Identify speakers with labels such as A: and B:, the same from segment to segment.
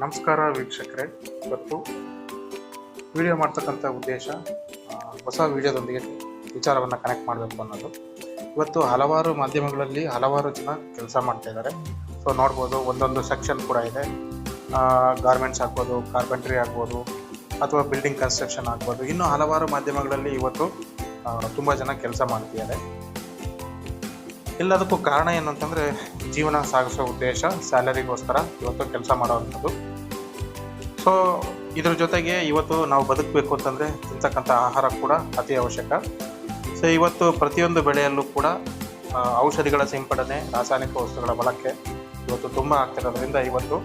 A: ನಮಸ್ಕಾರ ವೀಕ್ಷಕರೇ. ಇವತ್ತು ವಿಡಿಯೋ ಮಾಡ್ತಕ್ಕಂಥ ಉದ್ದೇಶ ಹೊಸ ವಿಡಿಯೋದೊಂದಿಗೆ ವಿಚಾರವನ್ನು ಕನೆಕ್ಟ್ ಮಾಡಬೇಕು ಅನ್ನೋದು. ಇವತ್ತು ಹಲವಾರು ಮಾಧ್ಯಮಗಳಲ್ಲಿ ಹಲವಾರು ಜನ ಕೆಲಸ ಮಾಡ್ತಾ ಇದ್ದಾರೆ. ಸೊ ನೋಡ್ಬೋದು, ಒಂದೊಂದು ಸೆಕ್ಷನ್ ಕೂಡ ಇದೆ. ಗಾರ್ಮೆಂಟ್ಸ್ ಆಗ್ಬೋದು, ಕಾರ್ಪೆಂಟ್ರಿ ಆಗ್ಬೋದು, ಅಥವಾ ಬಿಲ್ಡಿಂಗ್ ಕನ್ಸ್ಟ್ರಕ್ಷನ್ ಆಗ್ಬೋದು, ಇನ್ನೂ ಹಲವಾರು ಮಾಧ್ಯಮಗಳಲ್ಲಿ ಇವತ್ತು ತುಂಬ ಜನ ಕೆಲಸ ಮಾಡ್ತಿದ್ದಾರೆ. ಎಲ್ಲದಕ್ಕೂ ಕಾರಣ ಏನಂತಂದರೆ, ಜೀವನ ಸಾಗಿಸೋ ಉದ್ದೇಶ, ಸ್ಯಾಲರಿಗೋಸ್ಕರ ಇವತ್ತು ಕೆಲಸ ಮಾಡೋವಂಥದ್ದು. ಸೊ ಇದ್ರ ಜೊತೆಗೆ ಇವತ್ತು ನಾವು ಬದುಕಬೇಕು ಅಂತಂದರೆ ತಿಂತಕ್ಕಂಥ ಆಹಾರ ಕೂಡ ಅತಿ ಅವಶ್ಯಕ. ಸೊ ಇವತ್ತು ಪ್ರತಿಯೊಂದು ಬೆಳೆಯಲ್ಲೂ ಕೂಡ ಔಷಧಿಗಳ ಸಿಂಪಡಣೆ, ರಾಸಾಯನಿಕ ವಸ್ತುಗಳ ಬಳಕೆ ಇವತ್ತು ತುಂಬ ಆಗ್ತಿರೋದ್ರಿಂದ ಇವತ್ತು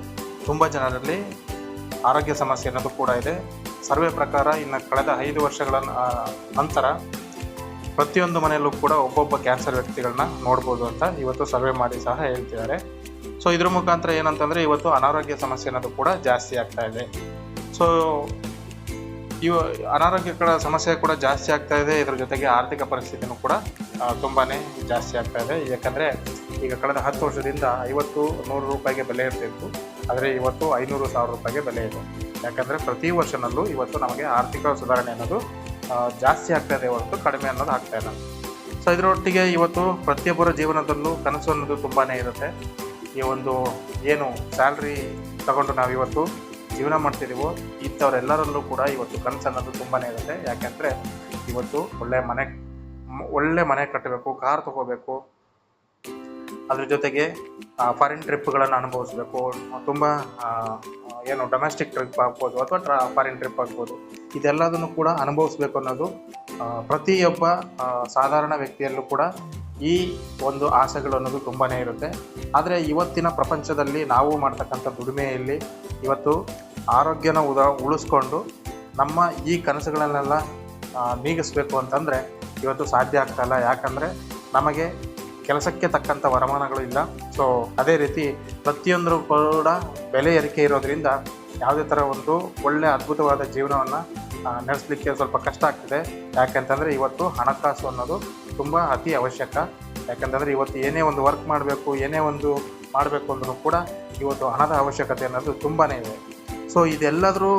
A: ತುಂಬ ಜನರಲ್ಲಿ ಆರೋಗ್ಯ ಸಮಸ್ಯೆ ಅನ್ನೋದು ಕೂಡ ಇದೆ. ಸರ್ವೆ ಪ್ರಕಾರ ಇನ್ನು ಕಳೆದ 5 ವರ್ಷಗಳ ನಂತರ ಪ್ರತಿಯೊಂದು ಮನೆಯಲ್ಲೂ ಕೂಡ ಒಬ್ಬೊಬ್ಬ ಕ್ಯಾನ್ಸರ್ ವ್ಯಕ್ತಿಗಳನ್ನ ನೋಡ್ಬೋದು ಅಂತ ಇವತ್ತು ಸರ್ವೆ ಮಾಡಿ ಸಹ ಹೇಳ್ತಿದ್ದಾರೆ. ಸೊ ಇದ್ರ ಮುಖಾಂತರ ಏನಂತಂದರೆ ಇವತ್ತು ಅನಾರೋಗ್ಯ ಸಮಸ್ಯೆ ಅನ್ನೋದು ಕೂಡ ಜಾಸ್ತಿ ಆಗ್ತಾ ಇದೆ. ಸೊ ಅನಾರೋಗ್ಯಗಳ ಸಮಸ್ಯೆ ಕೂಡ ಜಾಸ್ತಿ ಆಗ್ತಾ ಇದೆ. ಇದ್ರ ಜೊತೆಗೆ ಆರ್ಥಿಕ ಪರಿಸ್ಥಿತಿನೂ ಕೂಡ ತುಂಬಾ ಜಾಸ್ತಿ ಆಗ್ತಾ ಇದೆ. ಯಾಕಂದರೆ ಈಗ ಕಳೆದ 10 ವರ್ಷದಿಂದ 50-100 ರೂಪಾಯಿಗೆ ಬೆಲೆ ಇರ್ತಿತ್ತು, ಆದರೆ ಇವತ್ತು 500-1000 ರೂಪಾಯಿಗೆ ಬೆಲೆ ಇದೆ. ಯಾಕಂದರೆ ಪ್ರತಿ ವರ್ಷನಲ್ಲೂ ಇವತ್ತು ನಮಗೆ ಆರ್ಥಿಕ ಸುಧಾರಣೆ ಅನ್ನೋದು ಜಾಸ್ತಿ ಆಗ್ತಾ ಇದೆ ಹೊರತು ಕಡಿಮೆ ಅನ್ನೋದು ಆಗ್ತಾ ಇಲ್ಲ. ಸೊ ಇದರೊಟ್ಟಿಗೆ ಇವತ್ತು ಪ್ರತಿಯೊಬ್ಬರ ಜೀವನದಲ್ಲೂ ಕನಸು ಅನ್ನೋದು ತುಂಬಾ ಇರುತ್ತೆ. ಈ ಒಂದು ಏನು ಸ್ಯಾಲ್ರಿ ತಗೊಂಡು ನಾವು ಇವತ್ತು ಜೀವನ ಮಾಡ್ತಿದ್ದೀವೋ ಇಂಥವರೆಲ್ಲರಲ್ಲೂ ಕೂಡ ಇವತ್ತು ಕನಸು ಅನ್ನೋದು ತುಂಬಾ ಇರುತ್ತೆ. ಯಾಕೆಂದರೆ ಇವತ್ತು ಒಳ್ಳೆ ಮನೆ ಕಟ್ಟಬೇಕು, ಕಾರ್ ತೊಗೋಬೇಕು, ಅದ್ರ ಜೊತೆಗೆ ಫಾರಿನ್ ಟ್ರಿಪ್ಗಳನ್ನು ಅನುಭವಿಸ್ಬೇಕು. ತುಂಬ ಏನು ಡೊಮೆಸ್ಟಿಕ್ ಟ್ರಿಪ್ ಆಗ್ಬೋದು ಅಥವಾ ಫಾರಿನ್ ಟ್ರಿಪ್ ಆಗ್ಬೋದು, ಇದೆಲ್ಲದನ್ನು ಕೂಡ ಅನುಭವಿಸ್ಬೇಕು ಅನ್ನೋದು ಪ್ರತಿಯೊಬ್ಬ ಸಾಧಾರಣ ವ್ಯಕ್ತಿಯಲ್ಲೂ ಕೂಡ ಈ ಒಂದು ಆಸೆಗಳು ಅನ್ನೋದು ತುಂಬಾ ಇರುತ್ತೆ. ಆದರೆ ಇವತ್ತಿನ ಪ್ರಪಂಚದಲ್ಲಿ ನಾವು ಮಾಡ್ತಕ್ಕಂಥ ದುಡಿಮೆಯಲ್ಲಿ ಇವತ್ತು ಆರೋಗ್ಯನ ಉಳಿಸ್ಕೊಂಡು ನಮ್ಮ ಈ ಕನಸುಗಳನ್ನೆಲ್ಲ ನೀಗಿಸ್ಬೇಕು ಅಂತಂದರೆ ಇವತ್ತು ಸಾಧ್ಯ ಆಗ್ತಾಯಿಲ್ಲ. ಯಾಕಂದರೆ ನಮಗೆ ಕೆಲಸಕ್ಕೆ ತಕ್ಕಂಥ ವರಮಾನಗಳು ಇಲ್ಲ. ಸೊ ಅದೇ ರೀತಿ ಪ್ರತಿಯೊಂದರೂ ಕೂಡ ಬೆಲೆ ಏರಿಕೆ ಇರೋದರಿಂದ ಯಾವುದೇ ಥರ ಒಂದು ಒಳ್ಳೆಯ ಅದ್ಭುತವಾದ ಜೀವನವನ್ನು ನಡೆಸಲಿಕ್ಕೆ ಸ್ವಲ್ಪ ಕಷ್ಟ ಆಗ್ತಿದೆ. ಯಾಕೆಂತಂದರೆ ಇವತ್ತು ಹಣಕಾಸು ಅನ್ನೋದು ತುಂಬ ಅತಿ ಅವಶ್ಯಕ. ಯಾಕೆಂತಂದರೆ ಇವತ್ತು ಏನೇ ಒಂದು ವರ್ಕ್ ಮಾಡಬೇಕು, ಏನೇ ಒಂದು ಮಾಡಬೇಕು ಅಂದ್ರೂ ಕೂಡ ಇವತ್ತು ಹಣದ ಅವಶ್ಯಕತೆ ಅನ್ನೋದು ತುಂಬಾ ಇದೆ. ಸೊ ಇದೆಲ್ಲದರ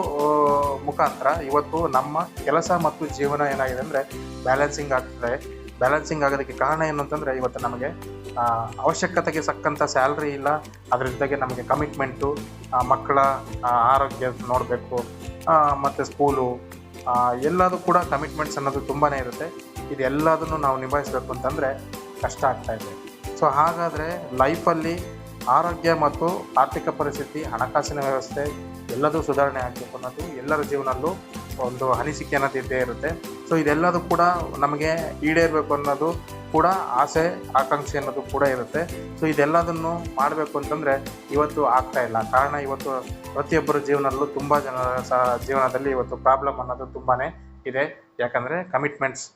A: ಮುಖಾಂತರ ಇವತ್ತು ನಮ್ಮ ಕೆಲಸ ಮತ್ತು ಜೀವನ ಏನಾಗಿದೆ ಅಂದರೆ ಬ್ಯಾಲೆನ್ಸಿಂಗ್ ಆಗ್ತದೆ. ಬ್ಯಾಲೆನ್ಸಿಂಗ್ ಆಗೋದಕ್ಕೆ ಕಾರಣ ಏನು ಅಂತಂದರೆ ಇವತ್ತು ನಮಗೆ ಅವಶ್ಯಕತೆಗೆ ತಕ್ಕಂಥ ಸ್ಯಾಲ್ರಿ ಇಲ್ಲ. ಅದ್ರ ಜೊತೆಗೆ ನಮಗೆ ಕಮಿಟ್ಮೆಂಟು, ಮಕ್ಕಳ ಆರೋಗ್ಯ ನೋಡಬೇಕು, ಮತ್ತು ಸ್ಕೂಲು, ಎಲ್ಲದೂ ಕೂಡ ಕಮಿಟ್ಮೆಂಟ್ಸ್ ಅನ್ನೋದು ತುಂಬಾ ಇರುತ್ತೆ. ಇದೆಲ್ಲದನ್ನು ನಾವು ನಿಭಾಯಿಸಬೇಕು ಅಂತಂದರೆ ಕಷ್ಟ ಆಗ್ತಾಯಿದೆ. ಸೊ ಹಾಗಾದರೆ ಲೈಫಲ್ಲಿ ಆರೋಗ್ಯ ಮತ್ತು ಆರ್ಥಿಕ ಪರಿಸ್ಥಿತಿ, ಹಣಕಾಸಿನ ವ್ಯವಸ್ಥೆ ಎಲ್ಲದೂ ಸುಧಾರಣೆ ಆಗಬೇಕು ಅನ್ನೋದು ಎಲ್ಲರ ಜೀವನಲ್ಲೂ ಒಂದು ಅನಿಸಿಕೆ ಅನ್ನೋದು ಇದ್ದೇ ಇರುತ್ತೆ. ಸೊ ಇದೆಲ್ಲದೂ ಕೂಡ ನಮಗೆ ಈಡೇರಬೇಕು ಅನ್ನೋದು ಕೂಡ ಆಸೆ, ಆಕಾಂಕ್ಷೆ ಅನ್ನೋದು ಕೂಡ ಇರುತ್ತೆ. ಸೊ ಇದೆಲ್ಲದನ್ನು ಮಾಡಬೇಕು ಅಂತಂದರೆ ಇವತ್ತು ಆಗ್ತಾಯಿಲ್ಲ. ಕಾರಣ ಇವತ್ತು ಪ್ರತಿಯೊಬ್ಬರ ಜೀವನದಲ್ಲೂ ತುಂಬ ಜನರ ಜೀವನದಲ್ಲಿ ಇವತ್ತು ಪ್ರಾಬ್ಲಮ್ ಅನ್ನೋದು ತುಂಬಾ ಇದೆ. ಯಾಕಂದರೆ ಕಮಿಟ್ಮೆಂಟ್ಸ್,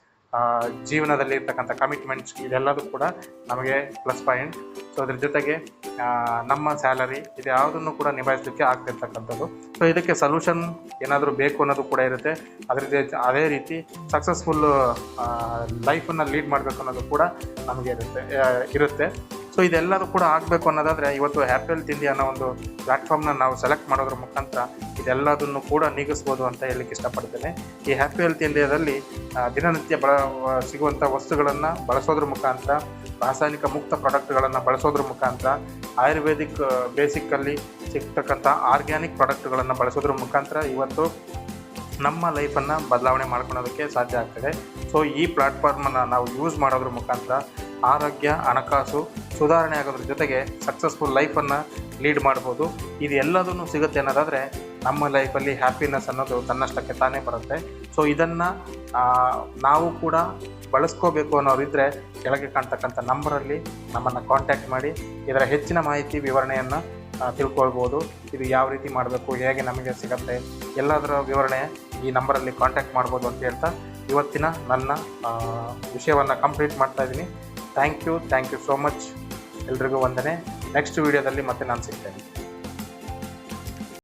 A: ಜೀವನದಲ್ಲಿ ಇರ್ತಕ್ಕಂಥ ಕಮಿಟ್ಮೆಂಟ್ಸ್ ಇದೆಲ್ಲದೂ ಕೂಡ ನಮಗೆ ಪ್ಲಸ್ ಪಾಯಿಂಟ್. ಸೊ ಅದ್ರ ಜೊತೆಗೆ ನಮ್ಮ ಸ್ಯಾಲರಿ ಇದು ಯಾವುದನ್ನು ಕೂಡ ನಿಭಾಯಿಸಲಿಕ್ಕೆ ಆಗ್ತಿರ್ತಕ್ಕಂಥದ್ದು. ಸೊ ಇದಕ್ಕೆ ಸೊಲ್ಯೂಷನ್ ಏನಾದರೂ ಬೇಕು ಅನ್ನೋದು ಕೂಡ ಇರುತ್ತೆ. ಅದೇ ರೀತಿ ಸಕ್ಸಸ್ಫುಲ್ ಲೈಫನ್ನು ಲೀಡ್ ಮಾಡಬೇಕು ಅನ್ನೋದು ಕೂಡ ನಮಗೆ ಇರುತ್ತೆ. ಸೊ ಇದೆಲ್ಲದೂ ಕೂಡ ಆಗಬೇಕು ಅನ್ನೋದಾದರೆ ಇವತ್ತು ಹ್ಯಾಪಿ ಹೆಲ್ತ್ ಇಂಡಿಯಾ ಅನ್ನೋ ಒಂದು ಪ್ಲ್ಯಾಟ್ಫಾರ್ಮ್ನ ನಾವು ಸೆಲೆಕ್ಟ್ ಮಾಡೋದ್ರ ಮುಖಾಂತರ ಇದೆಲ್ಲದನ್ನು ಕೂಡ ನೀಗಿಸ್ಬೋದು ಅಂತ ಹೇಳಲಿಕ್ಕೆ ಇಷ್ಟಪಡ್ತೇನೆ. ಈ ಹ್ಯಾಪಿ ಹೆಲ್ತ್ ಇಂಡಿಯಾದಲ್ಲಿ ದಿನನಿತ್ಯ ಸಿಗುವಂಥ ವಸ್ತುಗಳನ್ನು ಬಳಸೋದ್ರ ಮುಖಾಂತರ, ರಾಸಾಯನಿಕ ಮುಕ್ತ ಪ್ರಾಡಕ್ಟ್ಗಳನ್ನು ಬಳಸೋದ್ರ ಮುಖಾಂತರ, ಆಯುರ್ವೇದಿಕ್ ಬೇಸಿಕ್ಕಲ್ಲಿ ಸಿಗ್ತಕ್ಕಂಥ ಆರ್ಗ್ಯಾನಿಕ್ ಪ್ರಾಡಕ್ಟ್ಗಳನ್ನು ಬಳಸೋದ್ರ ಮುಖಾಂತರ ಇವತ್ತು ನಮ್ಮ ಲೈಫನ್ನು ಬದಲಾವಣೆ ಮಾಡ್ಕೊಳ್ಳೋದಕ್ಕೆ ಸಾಧ್ಯ ಆಗ್ತದೆ. ಸೊ ಈ ಪ್ಲ್ಯಾಟ್ಫಾರ್ಮನ್ನು ನಾವು ಯೂಸ್ ಮಾಡೋದ್ರ ಮುಖಾಂತರ ಆರೋಗ್ಯ, ಹಣಕಾಸು ಸುಧಾರಣೆ ಆಗೋದ್ರ ಜೊತೆಗೆ ಸಕ್ಸಸ್ಫುಲ್ ಲೈಫನ್ನು ಲೀಡ್ ಮಾಡ್ಬೋದು. ಇದು ಎಲ್ಲದೂ ಸಿಗುತ್ತೆ ಅನ್ನೋದಾದರೆ ನಮ್ಮ ಲೈಫಲ್ಲಿ ಹ್ಯಾಪಿನೆಸ್ ಅನ್ನೋದು ತನ್ನಷ್ಟಕ್ಕೆ ತಾನೇ ಬರುತ್ತೆ. ಸೊ ಇದನ್ನು ನಾವು ಕೂಡ ಬಳಸ್ಕೋಬೇಕು ಅನ್ನೋರಿದ್ದರೆ ಕೆಳಗೆ ಕಾಣ್ತಕ್ಕಂಥ ನಂಬರಲ್ಲಿ ನಮ್ಮನ್ನು ಕಾಂಟ್ಯಾಕ್ಟ್ ಮಾಡಿ ಇದರ ಹೆಚ್ಚಿನ ಮಾಹಿತಿ, ವಿವರಣೆಯನ್ನು ತಿಳ್ಕೊಳ್ಬೋದು. ಇದು ಯಾವ ರೀತಿ ಮಾಡಬೇಕು, ಹೇಗೆ ನಮಗೆ ಸಿಗುತ್ತೆ, ಎಲ್ಲದರ ವಿವರಣೆ ಈ ನಂಬರಲ್ಲಿ ಕಾಂಟ್ಯಾಕ್ಟ್ ಮಾಡ್ಬೋದು ಅಂತ ಹೇಳ್ತಾ ಇವತ್ತಿನ ನನ್ನ ವಿಷಯವನ್ನು ಕಂಪ್ಲೀಟ್ ಮಾಡ್ತಾಯಿದ್ದೀನಿ. Thank you so much. ಎಲ್ರಿಗೂ ವಂದನೆ. ನೆಕ್ಸ್ಟ್ ವಿಡಿಯೋದಲ್ಲಿ ಮತ್ತೆ ನಾನು ಸಿಗ್ತೇನೆ.